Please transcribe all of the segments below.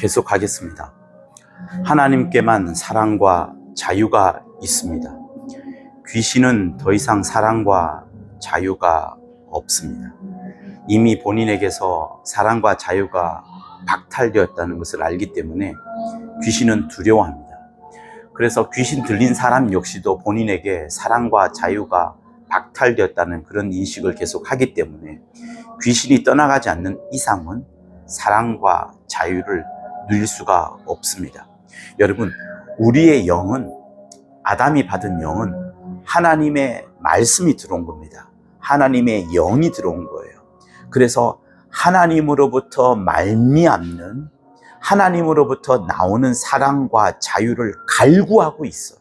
계속하겠습니다. 하나님께만 사랑과 자유가 있습니다. 귀신은 더 이상 사랑과 자유가 없습니다. 이미 본인에게서 사랑과 자유가 박탈되었다는 것을 알기 때문에 귀신은 두려워합니다. 그래서 귀신 들린 사람 역시도 본인에게 사랑과 자유가 박탈되었다는 그런 인식을 계속하기 때문에 귀신이 떠나가지 않는 이상은 사랑과 자유를 누릴 수가 없습니다. 여러분, 우리의 영은, 아담이 받은 영은 하나님의 말씀이 들어온 겁니다. 하나님의 영이 들어온 거예요. 그래서 하나님으로부터 말미암는, 하나님으로부터 나오는 사랑과 자유를 갈구하고 있어요.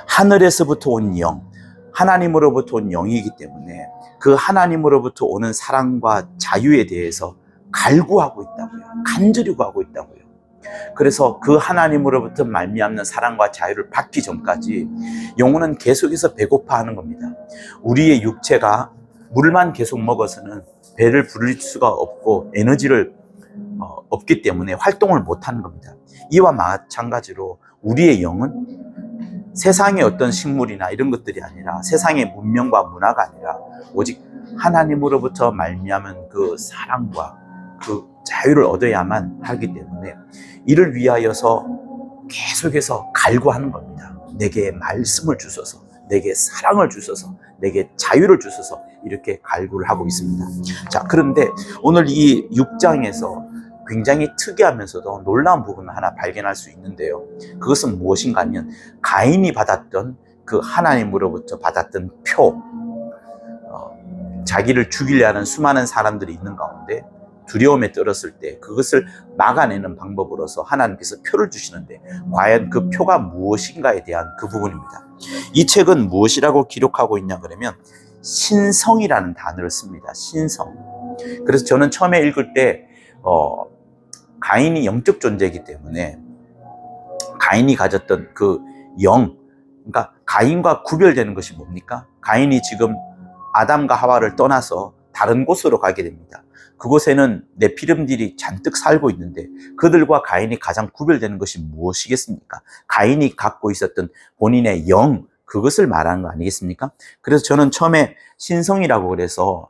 하늘에서부터 온 영, 하나님으로부터 온 영이기 때문에 그 하나님으로부터 오는 사랑과 자유에 대해서 갈구하고 있다고요. 간절히 구하고 있다고요. 그래서 그 하나님으로부터 말미암는 사랑과 자유를 받기 전까지 영혼은 계속해서 배고파하는 겁니다. 우리의 육체가 물만 계속 먹어서는 배를 부를 수가 없고 에너지를 없기 때문에 활동을 못하는 겁니다. 이와 마찬가지로 우리의 영은 세상의 어떤 식물이나 이런 것들이 아니라, 세상의 문명과 문화가 아니라 오직 하나님으로부터 말미암은 그 사랑과 그 자유를 얻어야만 하기 때문에 이를 위하여서 계속해서 갈구하는 겁니다. 내게 말씀을 주소서, 내게 사랑을 주소서, 내게 자유를 주소서, 이렇게 갈구를 하고 있습니다. 자, 그런데 오늘 이 6장에서 굉장히 특이하면서도 놀라운 부분을 하나 발견할 수 있는데요. 그것은 무엇인가 하면 가인이 받았던 그 하나님으로부터 받았던 표, 자기를 죽이려 하는 수많은 사람들이 있는 가운데 두려움에 떨었을 때 그것을 막아내는 방법으로서 하나님께서 표를 주시는데, 과연 그 표가 무엇인가에 대한 그 부분입니다. 이 책은 무엇이라고 기록하고 있냐 그러면 신성이라는 단어를 씁니다. 신성. 그래서 저는 처음에 읽을 때 가인이 영적 존재이기 때문에 가인이 가졌던 그 영, 그러니까 가인과 구별되는 것이 뭡니까? 가인이 지금 아담과 하와를 떠나서 다른 곳으로 가게 됩니다. 그곳에는 네피림들이 잔뜩 살고 있는데 그들과 가인이 가장 구별되는 것이 무엇이겠습니까? 가인이 갖고 있었던 본인의 영, 그것을 말하는 거 아니겠습니까? 그래서 저는 처음에 신성이라고 그래서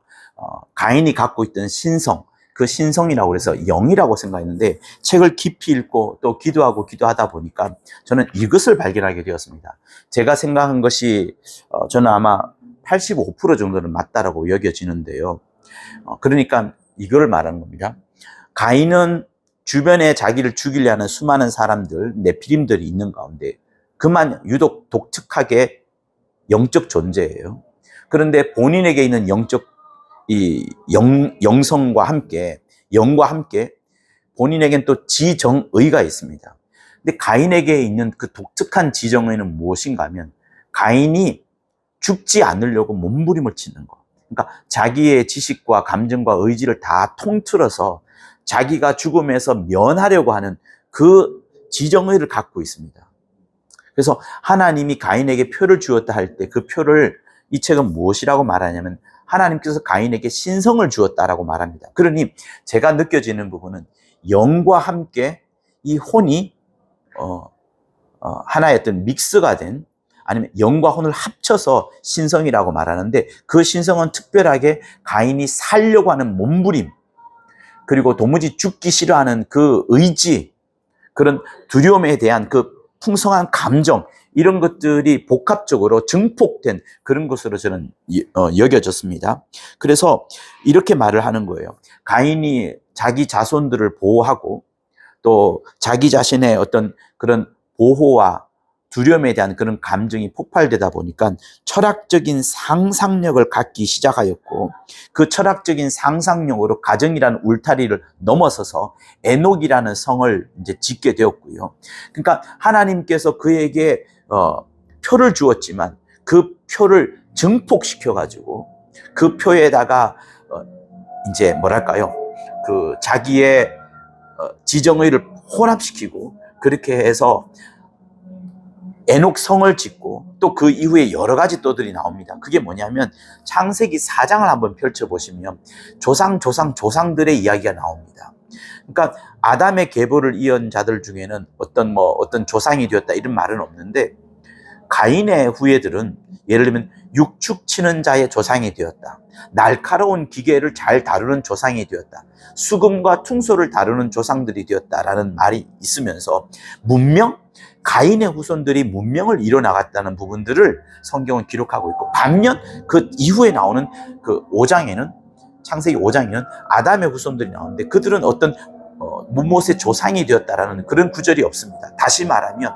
가인이 갖고 있던 신성, 그 신성이라고 그래서 영이라고 생각했는데 책을 깊이 읽고 또 기도하다 보니까 저는 이것을 발견하게 되었습니다. 제가 생각한 것이 저는 아마 85% 정도는 맞다라고 여겨지는데요. 그러니까 이걸 말하는 겁니다. 가인은 주변에 자기를 죽이려 하는 수많은 사람들, 네피림들이 있는 가운데 그만 유독 독특하게 영적 존재예요. 그런데 본인에게 있는 영적 영성과 함께, 영과 함께 본인에겐 또 지정의가 있습니다. 근데 가인에게 있는 그 독특한 지정의는 무엇인가 하면 가인이 죽지 않으려고 몸부림을 치는 것. 그러니까 자기의 지식과 감정과 의지를 다 통틀어서 자기가 죽음에서 면하려고 하는 그 지정의를 갖고 있습니다. 그래서 하나님이 가인에게 표를 주었다 할 때 그 표를 이 책은 무엇이라고 말하냐면 하나님께서 가인에게 신성을 주었다라고 말합니다. 그러니 제가 느껴지는 부분은 영과 함께 이 혼이 하나의 어떤 믹스가 된, 아니면 영과 혼을 합쳐서 신성이라고 말하는데, 그 신성은 특별하게 가인이 살려고 하는 몸부림, 그리고 도무지 죽기 싫어하는 그 의지, 그런 두려움에 대한 그 풍성한 감정, 이런 것들이 복합적으로 증폭된 그런 것으로 저는 여겨졌습니다. 그래서 이렇게 말을 하는 거예요. 가인이 자기 자손들을 보호하고 또 자기 자신의 어떤 그런 보호와 두려움에 대한 그런 감정이 폭발되다 보니까 철학적인 상상력을 갖기 시작하였고, 그 철학적인 상상력으로 가정이라는 울타리를 넘어서서 에녹이라는 성을 이제 짓게 되었고요. 그러니까 하나님께서 그에게 표를 주었지만 그 표를 증폭시켜가지고 그 표에다가 이제 뭐랄까요? 그 자기의 지정의를 혼합시키고 그렇게 해서 에녹 성을 짓고 또 그 이후에 여러 가지 또들이 나옵니다. 그게 뭐냐면 창세기 4장을 한번 펼쳐보시면 조상들의 이야기가 나옵니다. 그러니까 아담의 계보를 이은 자들 중에는 어떤 조상이 되었다 이런 말은 없는데, 가인의 후예들은 예를 들면 육축 치는 자의 조상이 되었다, 날카로운 기계를 잘 다루는 조상이 되었다, 수금과 퉁소를 다루는 조상들이 되었다라는 말이 있으면서 가인의 후손들이 문명을 이뤄나갔다는 부분들을 성경은 기록하고 있고, 반면 그 이후에 나오는 그 5장에는, 창세기 5장에는 아담의 후손들이 나오는데 그들은 어떤 문못의 조상이 되었다라는 그런 구절이 없습니다. 다시 말하면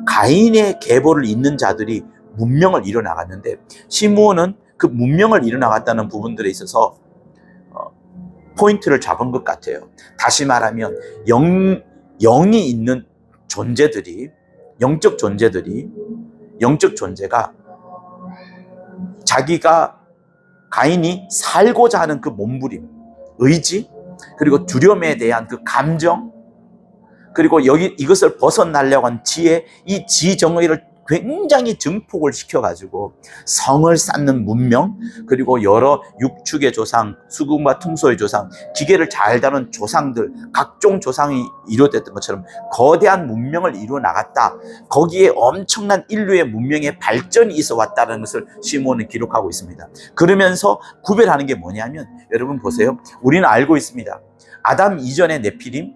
가인의 계보를 잇는 자들이 문명을 이뤄나갔는데, 시므온은 그 문명을 이뤄나갔다는 부분들에 있어서 포인트를 잡은 것 같아요. 다시 말하면 영이 있는 존재들이, 영적 존재가 가인이 살고자 하는 그 몸부림, 의지, 그리고 두려움에 대한 그 감정, 그리고 이것을 벗어나려고 한 지혜, 이 지정의를 굉장히 증폭을 시켜가지고 성을 쌓는 문명, 그리고 여러 육축의 조상, 수금과 퉁소의 조상, 기계를 잘 다룬 조상들, 각종 조상이 이루어졌던 것처럼 거대한 문명을 이루어 나갔다. 거기에 엄청난 인류의 문명의 발전이 있어 왔다는 것을 시므온은 기록하고 있습니다. 그러면서 구별하는 게 뭐냐면, 여러분 보세요. 우리는 알고 있습니다. 아담 이전의 네피림은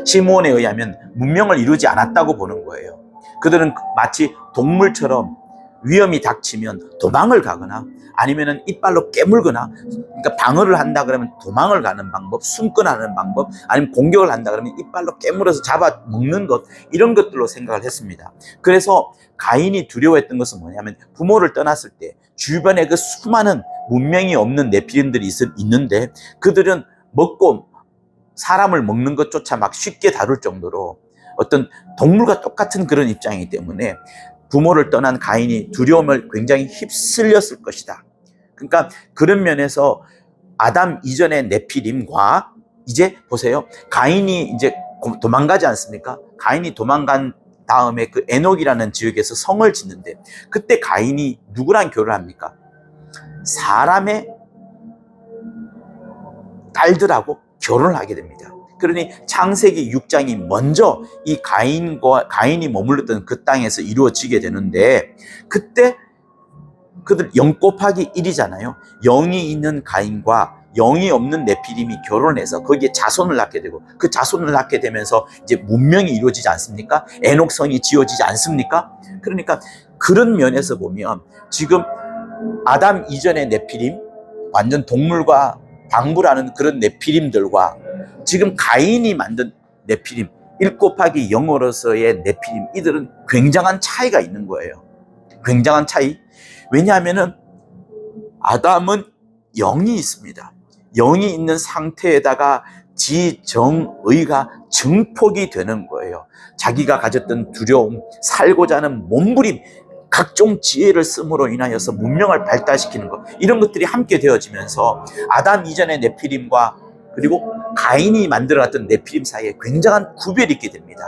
시므온에 의하면 문명을 이루지 않았다고 보는 거예요. 그들은 마치 동물처럼 위험이 닥치면 도망을 가거나, 아니면은 이빨로 깨물거나, 그러니까 방어를 한다 그러면 도망을 가는 방법, 숨거나 하는 방법, 아니면 공격을 한다 그러면 이빨로 깨물어서 잡아 먹는 것, 이런 것들로 생각을 했습니다. 그래서 가인이 두려워했던 것은 뭐냐면, 부모를 떠났을 때 주변에 그 수많은 문명이 없는 네피림들이 있는데 그들은 사람을 먹는 것조차 막 쉽게 다룰 정도로 어떤 동물과 똑같은 그런 입장이기 때문에 부모를 떠난 가인이 두려움을 굉장히 휩쓸렸을 것이다. 그러니까 그런 면에서 아담 이전의 네피림과, 이제 보세요. 가인이 이제 도망가지 않습니까? 가인이 도망간 다음에 그 에녹이라는 지역에서 성을 짓는데, 그때 가인이 누구랑 결혼을 합니까? 사람의 딸들하고 결혼을 하게 됩니다. 그러니 창세기 6장이 먼저 이 가인이 머물렀던 그 땅에서 이루어지게 되는데, 그때 그들 0 곱하기 1이잖아요. 0이 있는 가인과 0이 없는 네피림이 결혼해서 거기에 자손을 낳게 되고, 그 자손을 낳게 되면서 이제 문명이 이루어지지 않습니까? 에녹성이 지어지지 않습니까? 그러니까 그런 면에서 보면 지금 아담 이전의 네피림, 완전 동물과 방불하는 그런 네피림들과 지금 가인이 만든 네피림, 1 곱하기 0으로서의 네피림, 이들은 굉장한 차이가 있는 거예요. 굉장한 차이. 왜냐하면은 아담은 0이 있습니다. 0이 있는 상태에다가 지정의가 증폭이 되는 거예요. 자기가 가졌던 두려움, 살고자 하는 몸부림, 각종 지혜를 씀으로 인하여서 문명을 발달시키는 것, 이런 것들이 함께 되어지면서 아담 이전의 네피림과 그리고 가인이 만들어놨던 네피림 사이에 굉장한 구별이 있게 됩니다.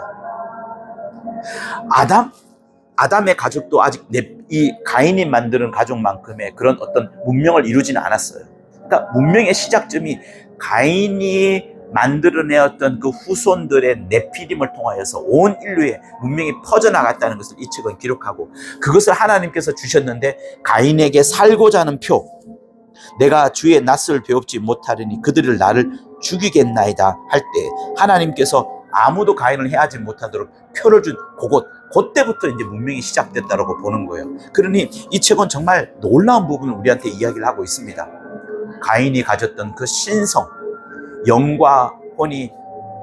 아담의 가족도 아직 이 가인이 만드는 가족만큼의 그런 어떤 문명을 이루지는 않았어요. 그러니까 문명의 시작점이 가인이 만들어내었던 그 후손들의 네피림을 통하여서 온 인류의 문명이 퍼져나갔다는 것을 이 책은 기록하고, 그것을 하나님께서 주셨는데, 가인에게 살고자 하는 표, 내가 주의 낯을 배웁지 못하리니 그들을 나를 죽이겠나이다 할 때 하나님께서 아무도 가인을 해하지 못하도록 표를 준 그때부터 이제 문명이 시작됐다고 보는 거예요. 그러니 이 책은 정말 놀라운 부분을 우리한테 이야기를 하고 있습니다. 가인이 가졌던 그 신성, 영과 혼이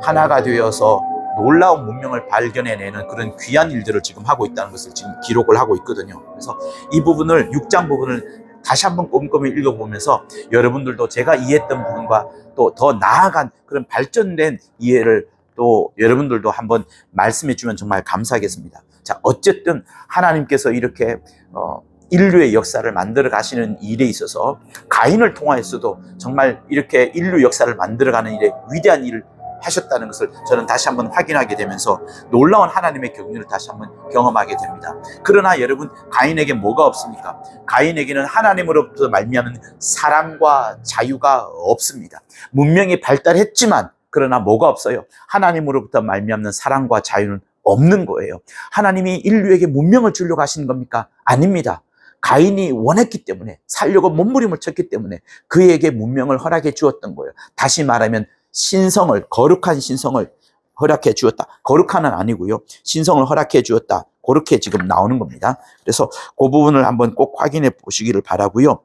하나가 되어서 놀라운 문명을 발견해내는 그런 귀한 일들을 지금 하고 있다는 것을 지금 기록을 하고 있거든요. 그래서 이 부분을, 6장 부분을 다시 한번 꼼꼼히 읽어보면서 여러분들도 제가 이해했던 부분과 또 더 나아간 그런 발전된 이해를 또 여러분들도 한번 말씀해 주면 정말 감사하겠습니다. 자, 어쨌든 하나님께서 이렇게 인류의 역사를 만들어 가시는 일에 있어서 가인을 통하여서도 정말 이렇게 인류 역사를 만들어가는 일에 위대한 일을 하셨다는 것을 저는 다시 한번 확인하게 되면서 놀라운 하나님의 경륜을 다시 한번 경험하게 됩니다. 그러나 여러분, 가인에게 뭐가 없습니까? 가인에게는 하나님으로부터 말미암은 사랑과 자유가 없습니다. 문명이 발달했지만 그러나 뭐가 없어요? 하나님으로부터 말미암는 사랑과 자유는 없는 거예요. 하나님이 인류에게 문명을 주려고 하시는 겁니까? 아닙니다. 가인이 원했기 때문에, 살려고 몸부림을 쳤기 때문에 그에게 문명을 허락해 주었던 거예요. 다시 말하면 신성을, 거룩한 신성을 허락해 주었다. 거룩한은 아니고요, 신성을 허락해 주었다. 그렇게 지금 나오는 겁니다. 그래서 그 부분을 한번 꼭 확인해 보시기를 바라고요.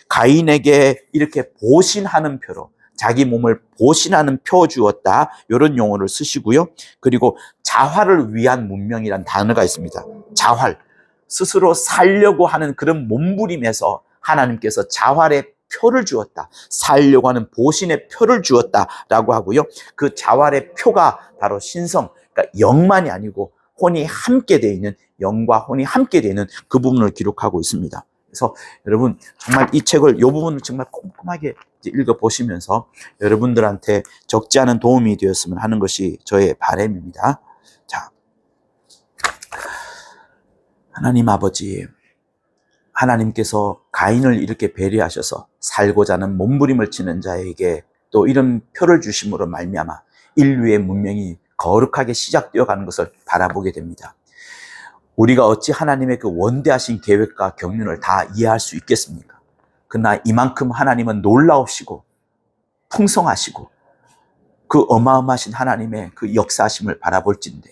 가인에게 이렇게 보신하는 표로, 자기 몸을 보신하는 표 주었다, 이런 용어를 쓰시고요. 그리고 자활을 위한 문명이란 단어가 있습니다. 자활, 스스로 살려고 하는 그런 몸부림에서 하나님께서 자활의 표를 주었다, 살려고 하는 보신의 표를 주었다라고 하고요. 그 자활의 표가 바로 신성, 그러니까 영만이 아니고 혼이 함께 되어 있는, 영과 혼이 함께 되어 있는 그 부분을 기록하고 있습니다. 그래서 여러분, 정말 이 책을, 이 부분을 정말 꼼꼼하게 읽어보시면서 여러분들한테 적지 않은 도움이 되었으면 하는 것이 저의 바람입니다. 자, 하나님 아버지, 하나님께서 가인을 이렇게 배려하셔서 살고자 하는 몸부림을 치는 자에게 또 이런 표를 주심으로 말미암아 인류의 문명이 거룩하게 시작되어 가는 것을 바라보게 됩니다. 우리가 어찌 하나님의 그 원대하신 계획과 경륜을 다 이해할 수 있겠습니까? 그러나 이만큼 하나님은 놀라우시고 풍성하시고 그 어마어마하신 하나님의 그 역사하심을 바라볼진데,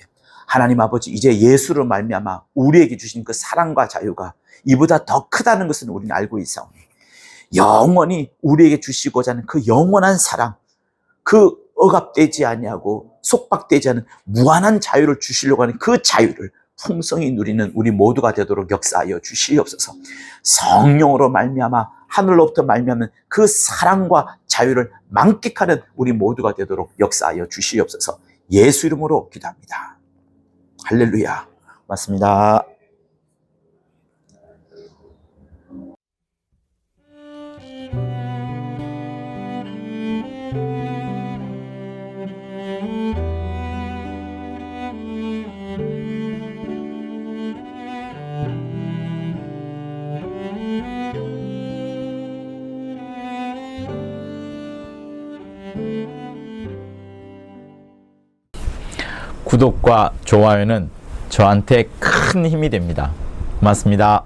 하나님 아버지, 이제 예수로 말미암아 우리에게 주신 그 사랑과 자유가 이보다 더 크다는 것은 우리는 알고 있사오니, 영원히 우리에게 주시고자 하는 그 영원한 사랑, 그 억압되지 아니하고 속박되지 않은 무한한 자유를 주시려고 하는 그 자유를 풍성히 누리는 우리 모두가 되도록 역사하여 주시옵소서. 성령으로 말미암아 하늘로부터 말미암는 그 사랑과 자유를 만끽하는 우리 모두가 되도록 역사하여 주시옵소서. 예수 이름으로 기도합니다. 할렐루야. 맞습니다. 구독과 좋아요는 저한테 큰 힘이 됩니다. 고맙습니다.